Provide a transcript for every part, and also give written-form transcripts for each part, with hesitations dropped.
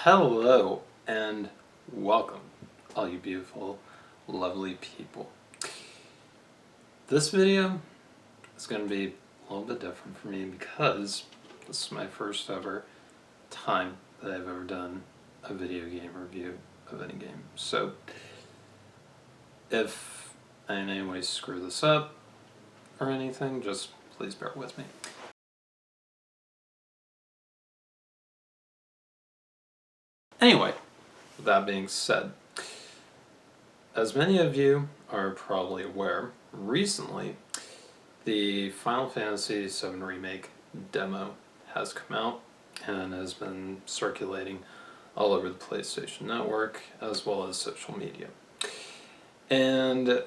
Hello and welcome, all you beautiful, lovely people. This video is going to be a little bit different for me because this is my first ever time that I've ever done a video game review of any game. So if I in any way screw this up or anything, just please bear with me. Anyway, with that being said, as many of you are probably aware, recently the Final Fantasy VII Remake demo has come out and has been circulating all over the PlayStation Network as well as social media. And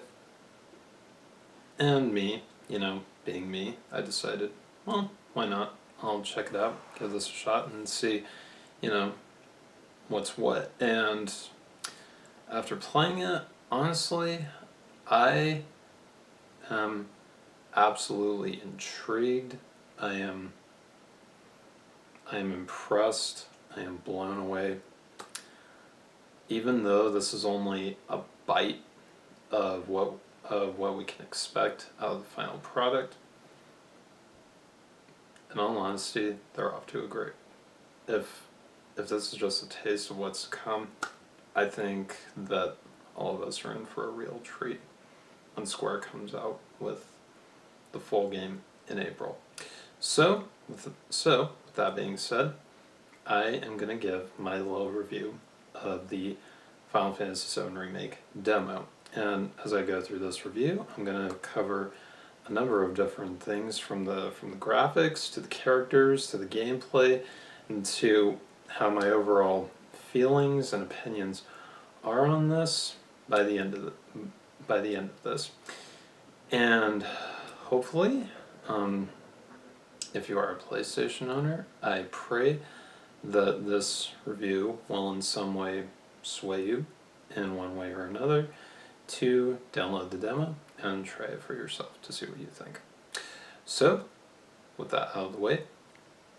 me, being me, I decided, well, why not? I'll check it out, give this a shot and see, what's what. And after playing it, honestly, I am absolutely intrigued. I am impressed. I am blown away. Even though this is only a bite of what we can expect out of the final product, in all honesty, they're off to a great. If this is just a taste of what's to come, I think that all of us are in for a real treat when Square comes out with the full game in April. So with that being said, I am going to give my little review of the Final Fantasy VII Remake demo. And as I go through this review, I'm going to cover a number of different things from the graphics to the characters to the gameplay and to how my overall feelings and opinions are on this by the end of this. And hopefully, if you are a PlayStation owner, I pray that this review will in some way sway you in one way or another to download the demo and try it for yourself to see what you think. So, with that out of the way,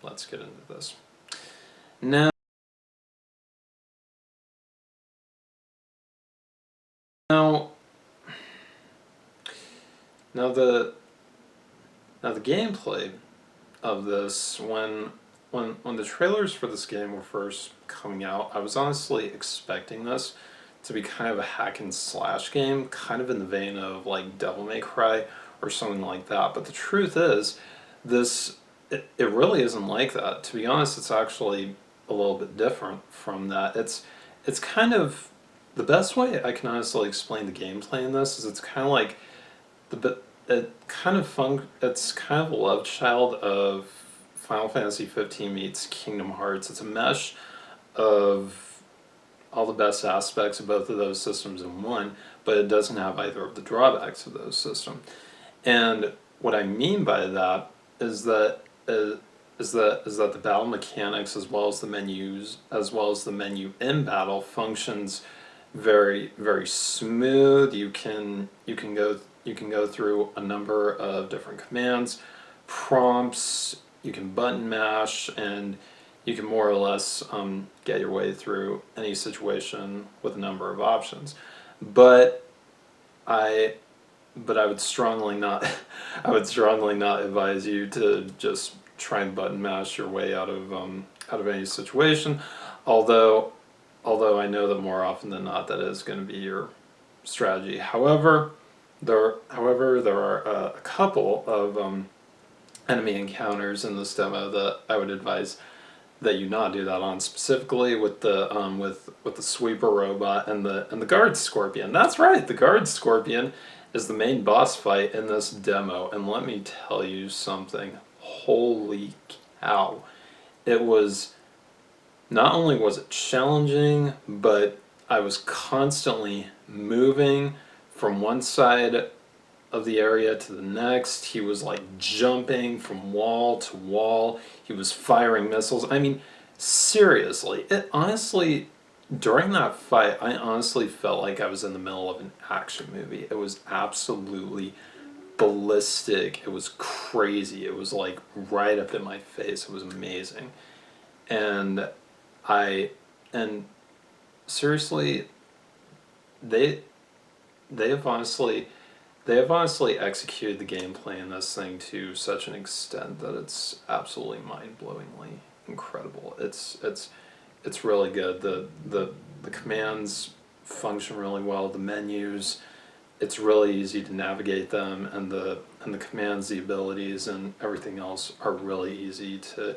let's get into this. Now the gameplay of this, when the trailers for this game were first coming out, I was honestly expecting this to be kind of a hack and slash game, kind of in the vein of like Devil May Cry or something like that. But the truth is, it really isn't like that. To be honest, it's actually a little bit different from that. It's kind of, the best way I can honestly explain the gameplay in this is it's kind of like it's kind of a love child of Final Fantasy 15 meets Kingdom Hearts. It's a mesh of all the best aspects of both of those systems in one, but it doesn't have either of the drawbacks of those systems. And what I mean by that is that the battle mechanics as well as the menus, as well as the menu in battle, functions very, very smooth. You can go through a number of different commands, prompts, you can button mash, and you can more or less get your way through any situation with a number of options. But I would strongly not advise you to just try and button mash your way out of any situation. Although I know that more often than not that is going to be your strategy. However, there are a couple of enemy encounters in this demo that I would advise that you not do that on, specifically with the sweeper robot and the guard scorpion. That's right, the guard scorpion is the main boss fight in this demo, and let me tell you something. Holy cow! It was, not only was it challenging, but I was constantly moving from one side of the area to the next. He was like jumping from wall to wall. He was firing missiles. I mean, seriously, it honestly, during that fight, I honestly felt like I was in the middle of an action movie. It was absolutely ballistic. It was crazy. It was like right up in my face. It was amazing. And I and seriously, they they have honestly they have honestly executed the gameplay in this thing to such an extent that it's absolutely mind-blowingly incredible. It's really good. The commands function really well. The menus, it's really easy to navigate them, and the commands, the abilities, and everything else are really easy to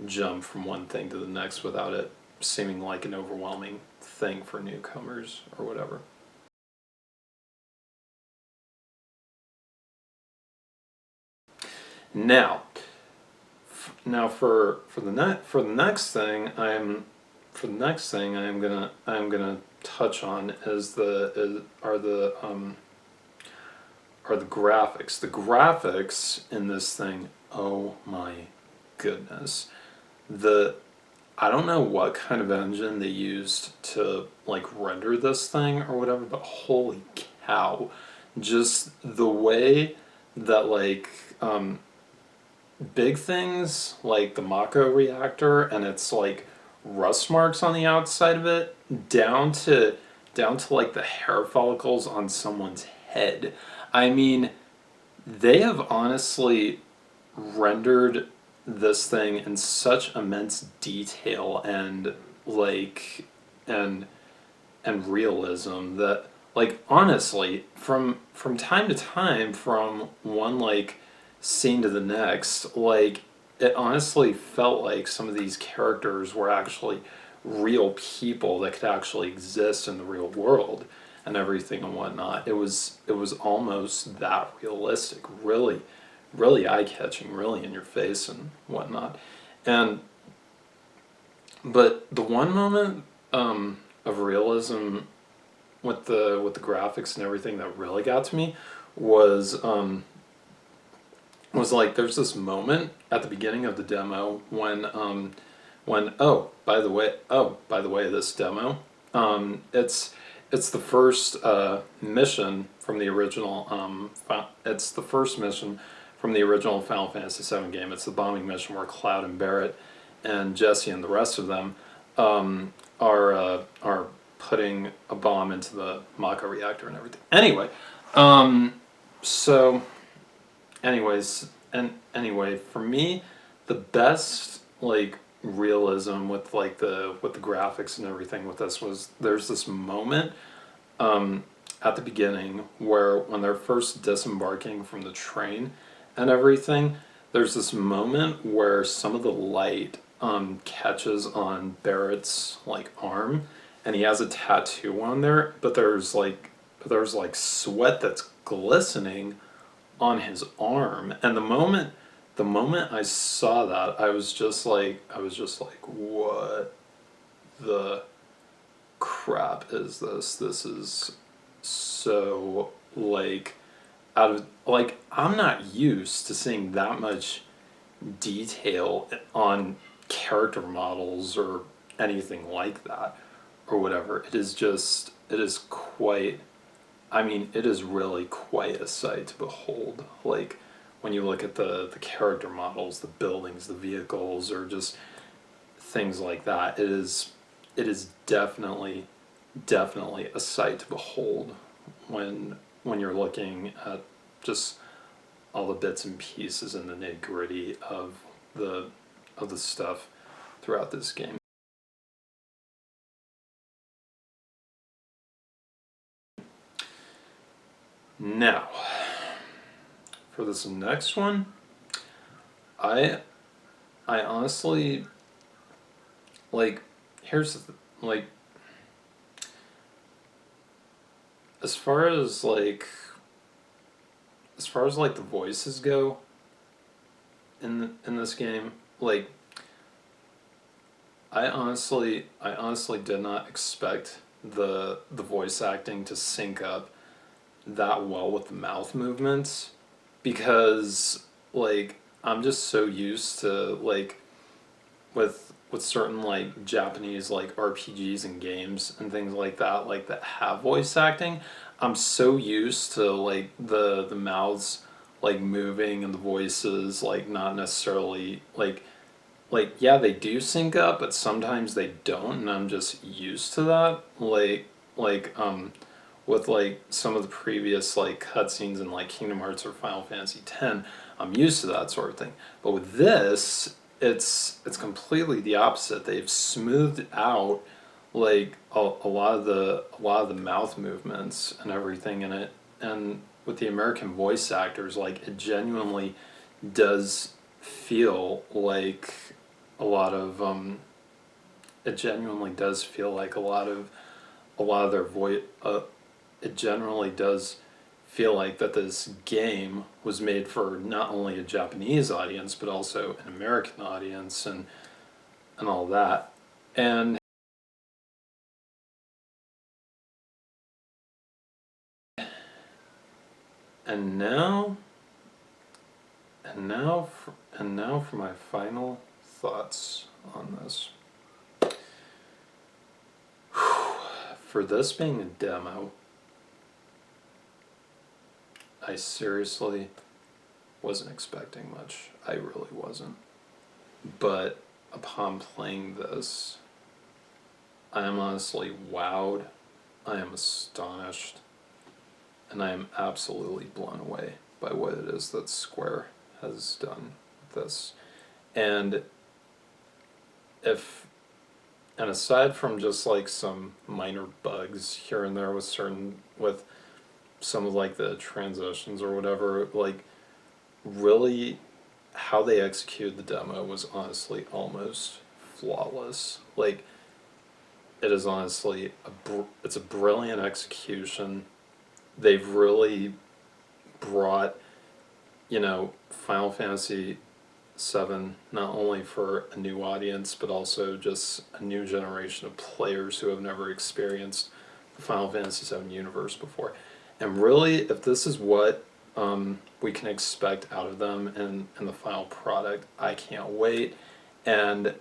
jump from one thing to the next without it seeming like an overwhelming thing for newcomers or whatever. Now, for the next thing, I'm gonna touch on are the graphics. The graphics in this thing, oh my goodness. The I don't know what kind of engine they used to like render this thing or whatever, but holy cow. Just the way that big things like the Mako reactor and its like rust marks on the outside of it down to like the hair follicles on someone's head. I mean, they have honestly rendered this thing in such immense detail and like and and realism that like honestly from time to time from one like scene to the next, like it honestly felt like some of these characters were actually real people that could actually exist in the real world and everything and whatnot. It was almost that realistic, really, really eye catching, really in your face and whatnot. And but the one moment of realism with the graphics and everything that really got to me was like there's this moment at the beginning of the demo when by the way this demo it's the first mission from the original it's the first mission from the original Final Fantasy VII game. It's the bombing mission where Cloud and Barrett and Jesse and the rest of them are putting a bomb into the Mako reactor and everything. Anyway, so anyway, for me, the best like realism with the graphics and everything with this was there's this moment at the beginning where when they're first disembarking from the train and everything, there's this moment where some of the light catches on Barrett's like arm, and he has a tattoo on there, but there's like sweat that's glistening on his arm. And the moment I saw that, I was just like, what the crap is this? This is so like out of like I'm not used to seeing that much detail on character models or anything like that or whatever. It is quite, I mean, it is really quite a sight to behold. Like when you look at the character models, the buildings, the vehicles, or just things like that, it is definitely a sight to behold when you're looking at just all the bits and pieces and the nitty gritty the of the stuff throughout this game. Now, for this next one, I I honestly like here's the like as far as like the voices go in this game, like I honestly did not expect the voice acting to sync up that well with the mouth movements because like I'm just so used to like with certain like Japanese like RPGs and games and things like that have voice acting. I'm so used to like the mouths like moving and the voices like not necessarily like like, yeah, they do sync up, but sometimes they don't, and I'm just used to that. With like some of the previous like cutscenes in like Kingdom Hearts or Final Fantasy X, I'm used to that sort of thing. But with this, it's completely the opposite. They've smoothed out like a lot of the mouth movements and everything in it, and with the American voice actors, like it genuinely does feel like a lot of it genuinely does feel like a lot of their voice it generally does feel like that this game was made for not only a Japanese audience but also an American audience and all that. And now and now for my final thoughts on this. For this being a demo, I seriously wasn't expecting much. I really wasn't. But upon playing this, I am honestly wowed. I am astonished. And I am absolutely blown away by what it is that Square has done with this. And if and aside from just like some minor bugs here and there with some of like the transitions or whatever, like really how they executed the demo was honestly almost flawless. Like it is honestly it's a brilliant execution. They've really brought, Final Fantasy 7 not only for a new audience but also just a new generation of players who have never experienced the Final Fantasy 7 universe before. And really, if this is what we can expect out of them in the final product, I can't wait. And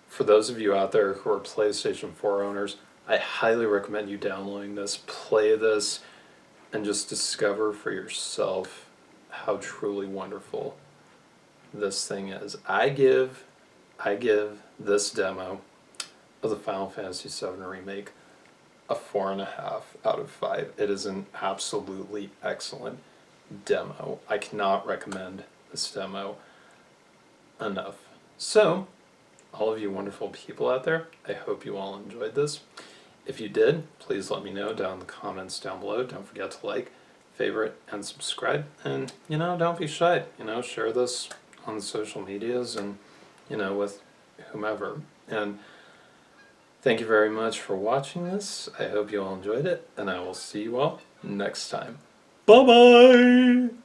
for those of you out there who are PlayStation 4 owners, I highly recommend you downloading this, play this, and just discover for yourself how truly wonderful this thing is. I give this demo of the Final Fantasy VII Remake a 4.5 out of 5. It is an absolutely excellent demo. I cannot recommend this demo enough. So, all of you wonderful people out there, I hope you all enjoyed this. If you did, please let me know down in the comments down below. Don't forget to like, favorite, and subscribe. And, don't be shy. Share this on the social medias and, with whomever. And thank you very much for watching this. I hope you all enjoyed it, and I will see you all next time. Bye-bye!